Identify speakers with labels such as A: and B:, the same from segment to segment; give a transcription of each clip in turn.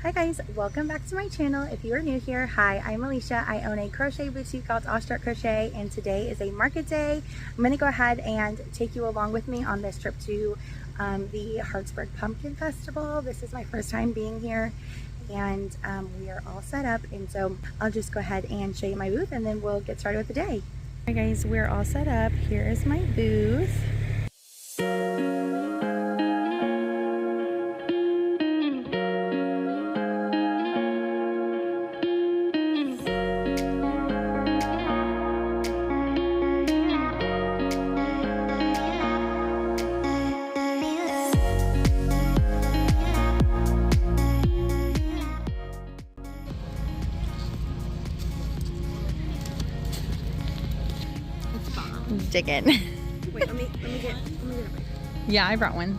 A: Hi guys, welcome back to my channel. If you are new here, hi, I'm Alicia. I own a crochet boutique called I'll Start Crochet, and today is a market day. I'm going to go ahead and take you along with me on this trip to the Hartsburg Pumpkin Festival. This is my first time being here, and we are all set up, and so I'll just go ahead and show you my booth and then we'll get started with the day. Alright guys, we're all set up. Here is my booth. Digging.
B: Wait, let me get a break.
A: Yeah, I brought one.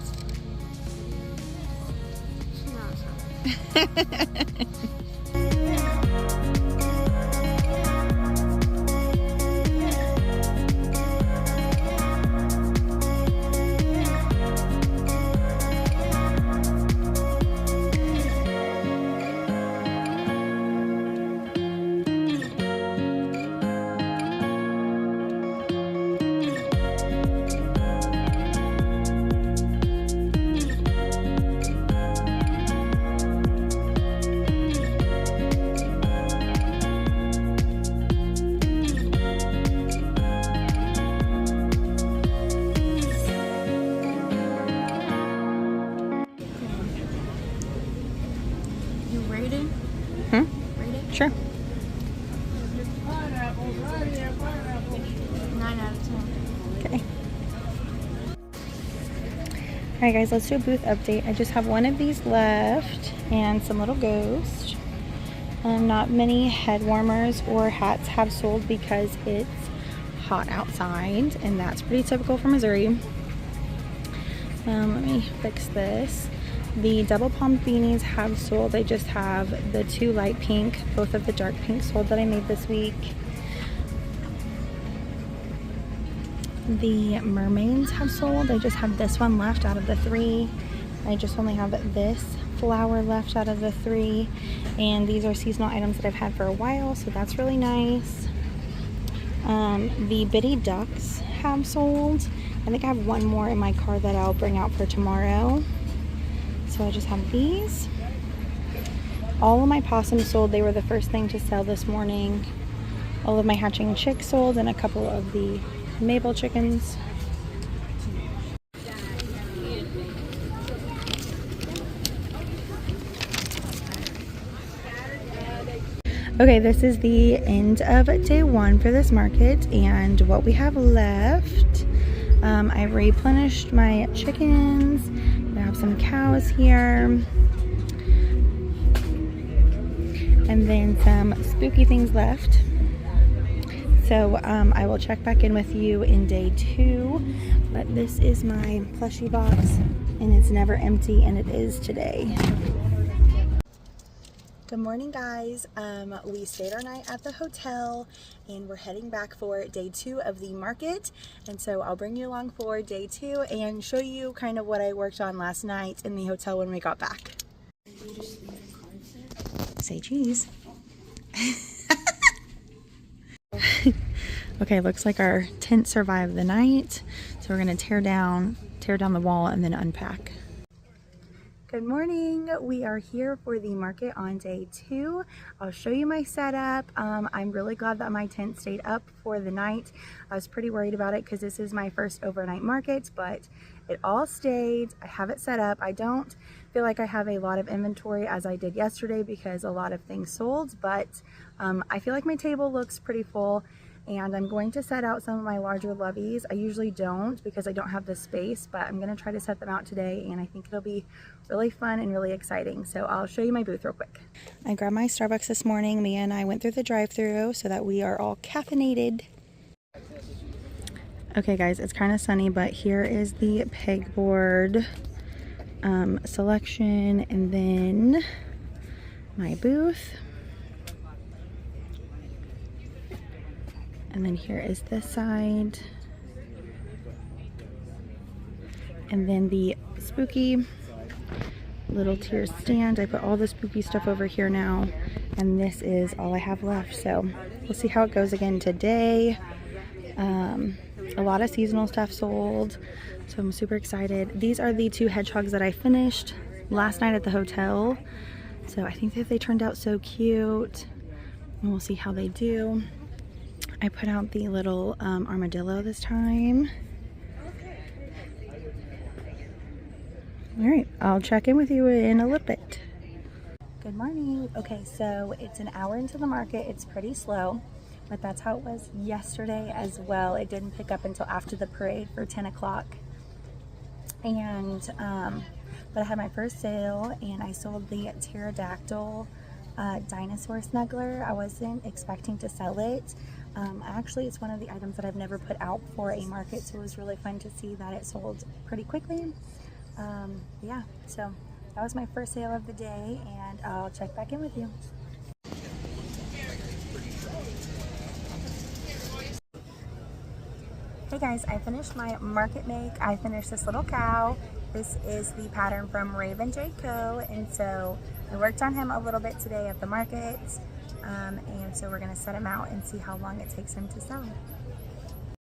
B: You rate it? Rate it?
A: Sure.
B: 9 out of 10.
A: Okay. Alright guys, let's do a booth update. I just have one of these left and some little ghosts. Not many head warmers or hats have sold because it's hot outside, and that's pretty typical for Missouri. Let me fix this. The double palm beanies have sold. I just have the two light pink, both of the dark pink sold that I made this week. The mermaids have sold. I just have this one left out of the 3. I just only have this flower left out of the 3, and these are seasonal items that I've had for a while, so that's really nice. The bitty ducks have sold. I think I have one more in my car that I'll bring out for tomorrow. So I just have these. All of my possums sold. They were the first thing to sell this morning. All of my hatching chicks sold, and a couple of the Mabel chickens. Okay, this is the end of day 1 for this market, and what we have left. I've replenished my chickens. I have some cows here, and then some spooky things left. So I will check back in with you in day 2, but this is my plushie box, and it's never empty, and it is today. Good morning guys. We stayed our night at the hotel, and we're heading back for day 2 of the market, and so I'll bring you along for day 2 and show you kind of what I worked on last night in the hotel when we got back. Say cheese. Okay, looks like our tent survived the night, so we're gonna tear down the wall and then unpack. Good morning. We are here for the market on day 2. I'll show you my setup. I'm really glad that my tent stayed up for the night. I was pretty worried about it because this is my first overnight market, but it all stayed. I have it set up. I don't feel like I have a lot of inventory as I did yesterday because a lot of things sold, but I feel like my table looks pretty full, and I'm going to set out some of my larger loveys. I usually don't because I don't have the space, but I'm going to try to set them out today, and I think it'll be really fun and really exciting. So I'll show you my booth real quick. I grabbed my Starbucks this morning. Mia and I went through the drive-thru so that we are all caffeinated. Okay guys, it's kind of sunny, but here is the pegboard selection, and then my booth. And then here is this side. And then the spooky little tier stand. I put all the spooky stuff over here now, and this is all I have left. So we'll see how it goes again today. A lot of seasonal stuff sold, so I'm super excited. These are the 2 hedgehogs that I finished last night at the hotel. So I think that they turned out so cute, and we'll see how they do. I put out the little armadillo this time. All right, I'll check in with you in a little bit. Good morning. Okay, so it's an hour into the market. It's pretty slow, but that's how it was yesterday as well. It didn't pick up until after the parade for 10 o'clock. And, but I had my first sale, and I sold the pterodactyl dinosaur snuggler. I wasn't expecting to sell it. Actually, it's one of the items that I've never put out for a market, so it was really fun to see that it sold pretty quickly. Yeah, so that was my first sale of the day, and I'll check back in with you. Hey guys, I finished my market make. I finished this little cow. This is the pattern from Raven J. Co. And so I worked on him a little bit today at the market. And so we're gonna set him out and see how long it takes him to sell.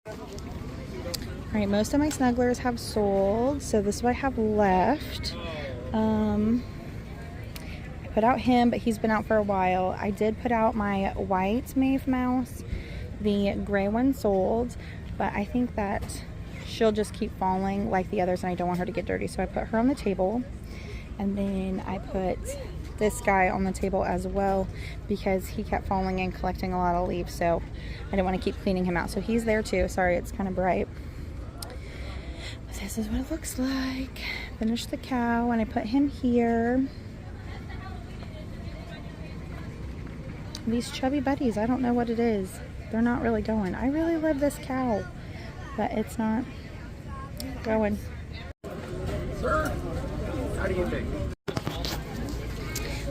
A: All right, most of my snugglers have sold, so this is what I have left. I put out him, but he's been out for a while. I did put out my white Maeve mouse. The gray one sold, but I think that she'll just keep falling like the others, and I don't want her to get dirty, so I put her on the table. And then I put this guy on the table as well because he kept falling and collecting a lot of leaves, so I didn't want to keep cleaning him out. So he's there too. Sorry, it's kind of bright. But this is what it looks like. Finished the cow, and I put him here. These chubby buddies, I don't know what it is. They're not really going. I really love this cow, but it's not going.
C: Sir, how do you think?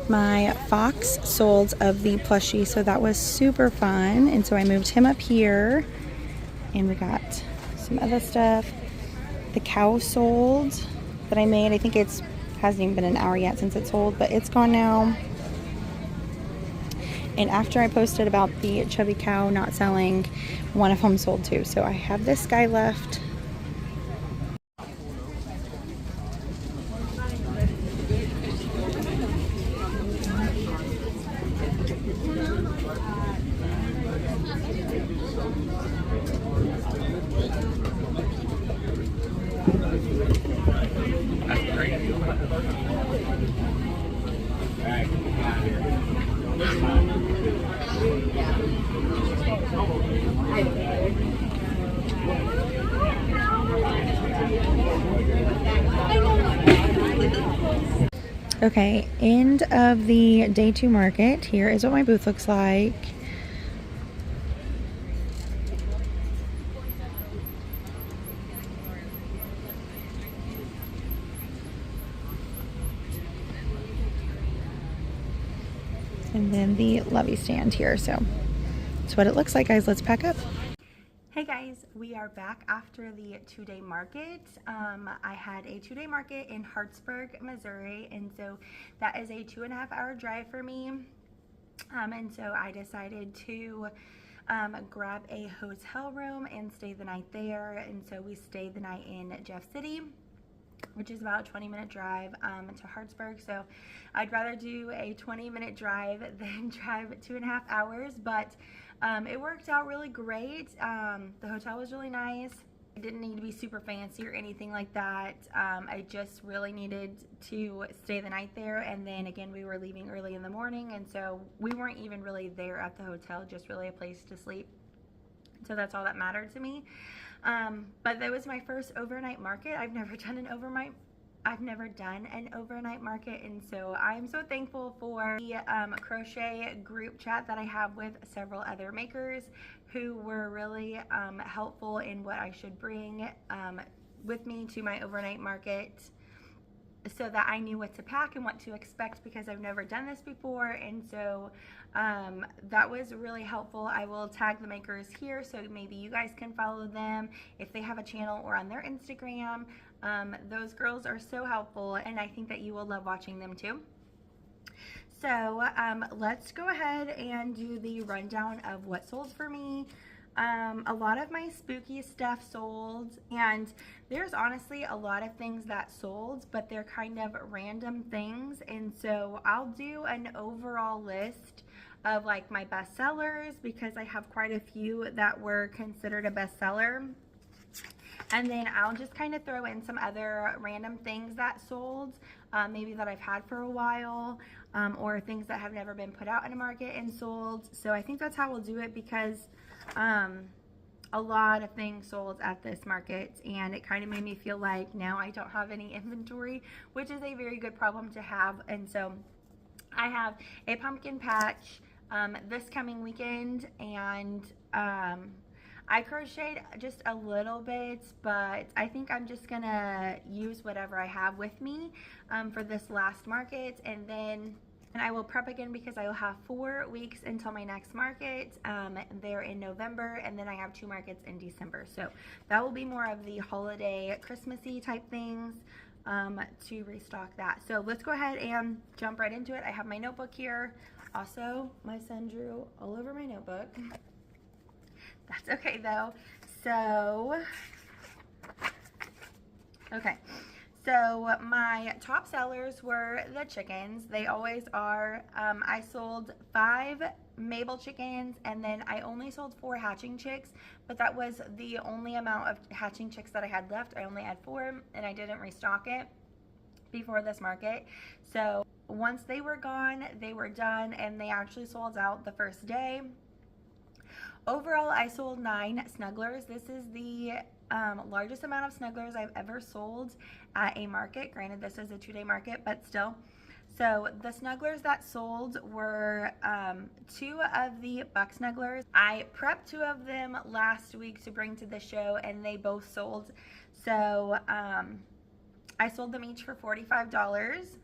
A: My fox sold of the plushie, so that was super fun. And so I moved him up here, and we got some other stuff. The cow sold that I made. I think hasn't even been an hour yet since it sold, but it's gone now. And after I posted about the chubby cow not selling, one of them sold too. So I have this guy left. Okay, end of the day 2 market. Here is what my booth looks like. And then the lovey stand here. So that's what it looks like, guys. Let's pack up. Hey guys, we are back after the 2-day market. I had a 2-day market in Hartsburg, Missouri, and so that is a 2.5-hour drive for me. And so I decided to grab a hotel room and stay the night there. And so we stayed the night in Jeff City, which is about a 20-minute drive to Hartsburg. So I'd rather do a 20-minute drive than drive 2.5 hours, but it worked out really great. The hotel was really nice. It didn't need to be super fancy or anything like that. I just really needed to stay the night there, and then again we were leaving early in the morning, and so we weren't even really there at the hotel, just really a place to sleep. So that's all that mattered to me. But that was my first overnight market. I've never done an overnight market, and so I'm so thankful for the crochet group chat that I have with several other makers who were really helpful in what I should bring with me to my overnight market, so that I knew what to pack and what to expect, because I've never done this before. And so that was really helpful. I will tag the makers here so maybe you guys can follow them if they have a channel or on their Instagram. Those girls are so helpful, and I think that you will love watching them too. So let's go ahead and do the rundown of what sold for me. A lot of my spooky stuff sold, and there's honestly a lot of things that sold, but they're kind of random things, and so I'll do an overall list of like my best sellers, because I have quite a few that were considered a bestseller. And then I'll just kind of throw in some other random things that sold, maybe that I've had for a while, or things that have never been put out in a market and sold. So I think that's how we'll do it, because a lot of things sold at this market, and it kind of made me feel like now I don't have any inventory, which is a very good problem to have. And so I have a pumpkin patch this coming weekend, and I crocheted just a little bit, but I think I'm just gonna use whatever I have with me for this last market, and then I will prep again, because I will have 4 weeks until my next market. They're in November, and then I have 2 markets in December. So that will be more of the holiday, Christmassy type things to restock that. So let's go ahead and jump right into it. I have my notebook here. Also, my son drew all over my notebook. That's okay though. So, okay. So my top sellers were the chickens. They always are. I sold 5 Mabel chickens, and then I only sold 4 hatching chicks, but that was the only amount of hatching chicks that I had left. I only had 4, and I didn't restock it before this market. So once they were gone, they were done, and they actually sold out the first day. Overall, I sold 9 snugglers. This is the largest amount of snugglers I've ever sold at a market. Granted, this is a 2-day market, but still. So the snugglers that sold were 2 of the buck snugglers. I prepped 2 of them last week to bring to the show, and they both sold. So I sold them each for $45.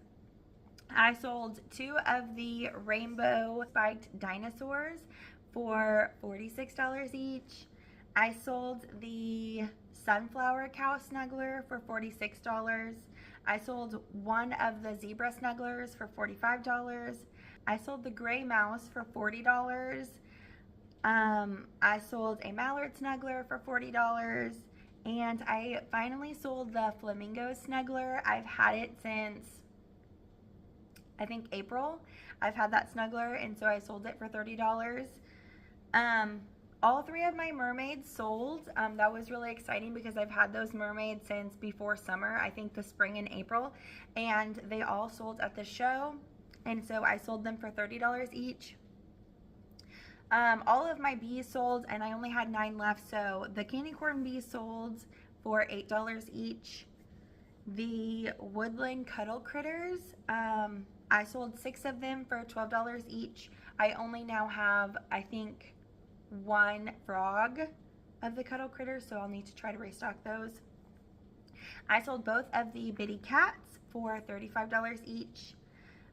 A: I sold 2 of the rainbow spiked dinosaurs for $46 each. I sold the sunflower cow snuggler for $46. I sold 1 of the zebra snugglers for $45. I sold the gray mouse for $40. I sold a mallard snuggler for $40. And I finally sold the flamingo snuggler. I've had it since, I think, April. I've had that snuggler, and so I sold it for $30. All 3 of my mermaids sold. That was really exciting, because I've had those mermaids since before summer, I think the spring and April, and they all sold at the show, and so I sold them for $30 each. All of my bees sold, and I only had 9 left. So the candy corn bees sold for $8 each. The woodland cuddle critters, I sold 6 of them for $12 each. I only now have, I think, 1 frog of the cuddle critters, so I'll need to try to restock those. I sold both of the bitty cats for $35 each.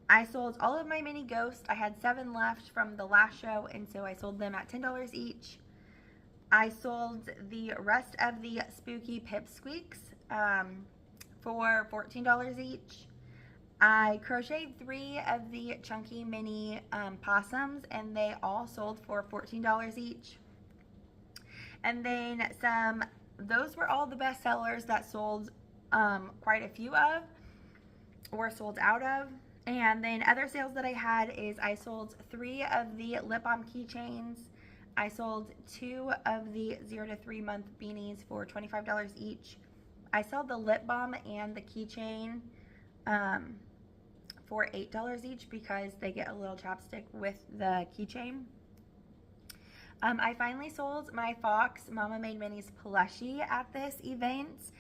A: I sold all of my mini ghosts. I had 7 left from the last show, and so I sold them at $10 each. I sold the rest of the spooky pipsqueaks for $14 each. I crocheted 3 of the chunky mini possums, and they all sold for $14 each. And then those were all the best sellers that sold quite a few of, or sold out of. And then other sales that I had is I sold 3 of the lip balm keychains. I sold 2 of the 0 to 3 month beanies for $25 each. I sold the lip balm and the keychain for $8 each, because they get a little chapstick with the keychain. I finally sold my Fox Mama Made Minis plushie at this event.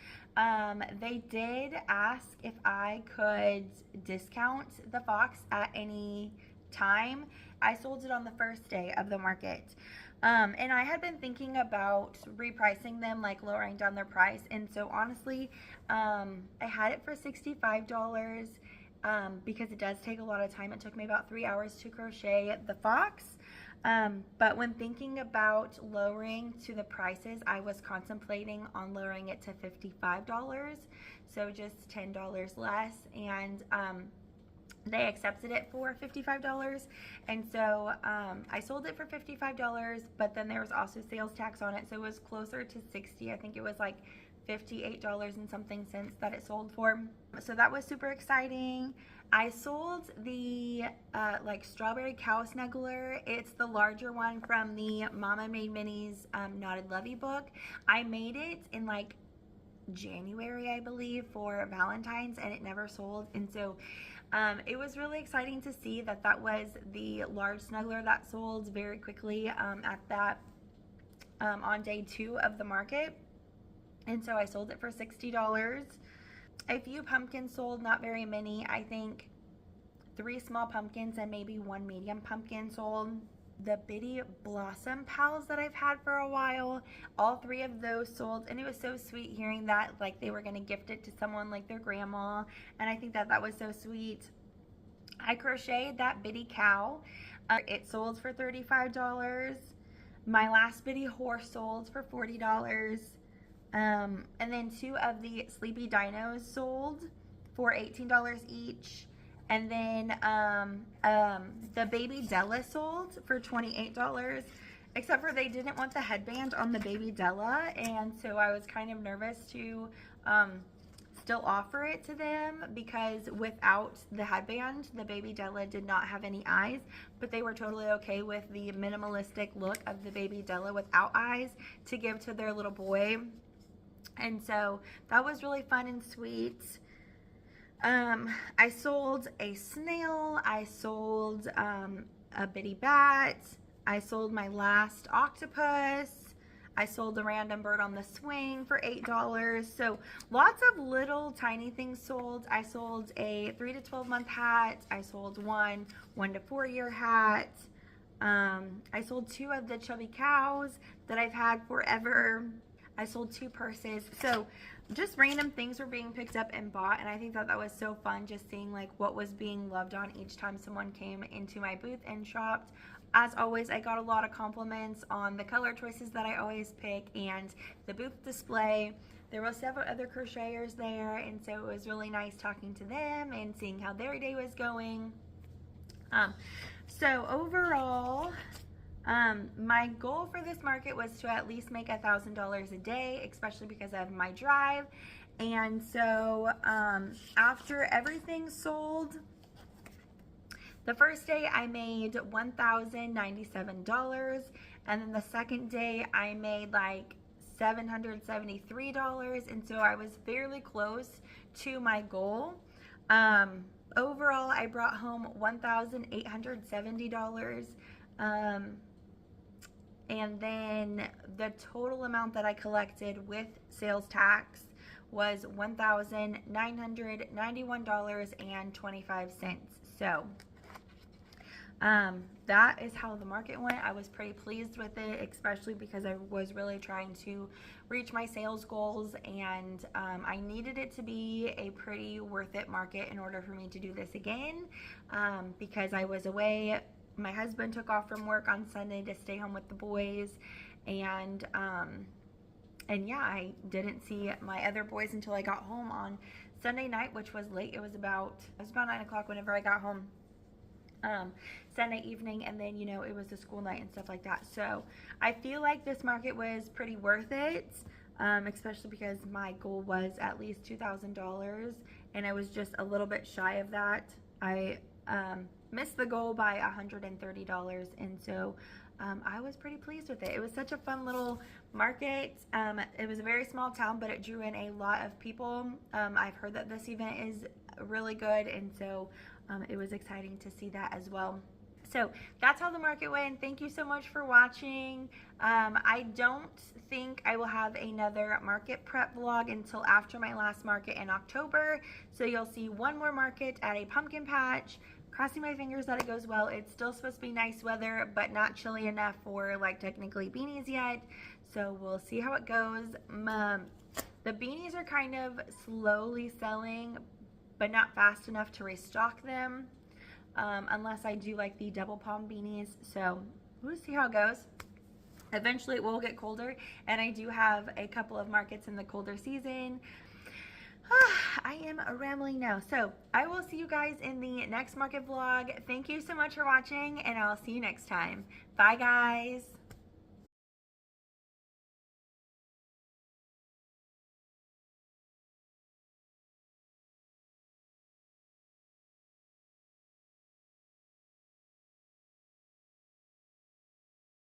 A: They did ask if I could discount the Fox at any time. I sold it on the first day of the market. And I had been thinking about repricing them, like lowering down their price. And so honestly, I had it for $65 because it does take a lot of time. It took me about 3 hours to crochet the Fox. But when thinking about lowering to the prices, I was contemplating on lowering it to $55, so just $10 less, and they accepted it for $55, and so I sold it for $55, but then there was also sales tax on it, so it was closer to $60. I think it was like $58 and something cents that it sold for. So that was super exciting. I sold the like strawberry cow snuggler. It's the larger one from the Mama Made Minis Knotted Lovey book. I made it in like January, I believe, for Valentine's, and it never sold. And so it was really exciting to see that that was the large snuggler that sold very quickly at that on day 2 of the market. And so I sold it for $60. A few pumpkins sold, not very many. I think 3 small pumpkins and maybe 1 medium pumpkin sold. The Bitty Blossom Pals that I've had for a while, all 3 of those sold, and it was so sweet hearing that like they were going to gift it to someone like their grandma, and I think that that was so sweet. I crocheted that Bitty Cow. It sold for $35. My last Bitty Horse sold for $40. And then 2 of the Sleepy Dinos sold for $18 each. And then the Baby Della sold for $28, except for they didn't want the headband on the Baby Della, and so I was kind of nervous to still offer it to them, because without the headband, the Baby Della did not have any eyes, but they were totally okay with the minimalistic look of the Baby Della without eyes to give to their little boy. And so that was really fun and sweet. I sold a snail, I sold a bitty bat, I sold my last octopus, I sold a random bird on the swing for $8. So lots of little tiny things sold. I sold a 3 to 12 month hat, I sold one 1 to 4 year hat. I sold 2 of the chubby cows that I've had forever. I sold 2 purses. So just random things were being picked up and bought, and I think that that was so fun, just seeing like what was being loved on each time someone came into my booth and shopped. As always, I got a lot of compliments on the color choices that I always pick and the booth display. There were several other crocheters there, and so it was really nice talking to them and seeing how their day was going. So overall, my goal for this market was to at least make $1,000 a day, especially because of my drive. And so after everything sold, the first day I made $1,097, and then the second day I made like $773, and so I was fairly close to my goal. Overall, I brought home $1,870. And then the total amount that I collected with sales tax was $1,991.25. So that is how the market went. I was pretty pleased with it, especially because I was really trying to reach my sales goals, and I needed it to be a pretty worth it market in order for me to do this again, because I was away. My husband took off from work on Sunday to stay home with the boys, and yeah, I didn't see my other boys until I got home on Sunday night, which was late. It was about 9 o'clock whenever I got home Sunday evening, and then, you know, it was a school night and stuff like that. So I feel like this market was pretty worth it, especially because my goal was at least $2,000, and I was just a little bit shy of that. I missed the goal by $130, and so I was pretty pleased with it. It was such a fun little market. It was a very small town, but it drew in a lot of people. I've heard that this event is really good, and so it was exciting to see that as well. So that's how the market went. Thank you so much for watching. I don't think I will have another market prep vlog until after my last market in October. So you'll see one more market at a pumpkin patch. Crossing my fingers that it goes well. It's still supposed to be nice weather, but not chilly enough for like technically beanies yet. So we'll see how it goes. The beanies are kind of slowly selling, but not fast enough to restock them. Unless I do like the double palm beanies. So we'll see how it goes. Eventually it will get colder, and I do have a couple of markets in the colder season. I am rambling now, so I will see you guys in the next market vlog. Thank you so much for watching, and I'll see you next time. Bye guys.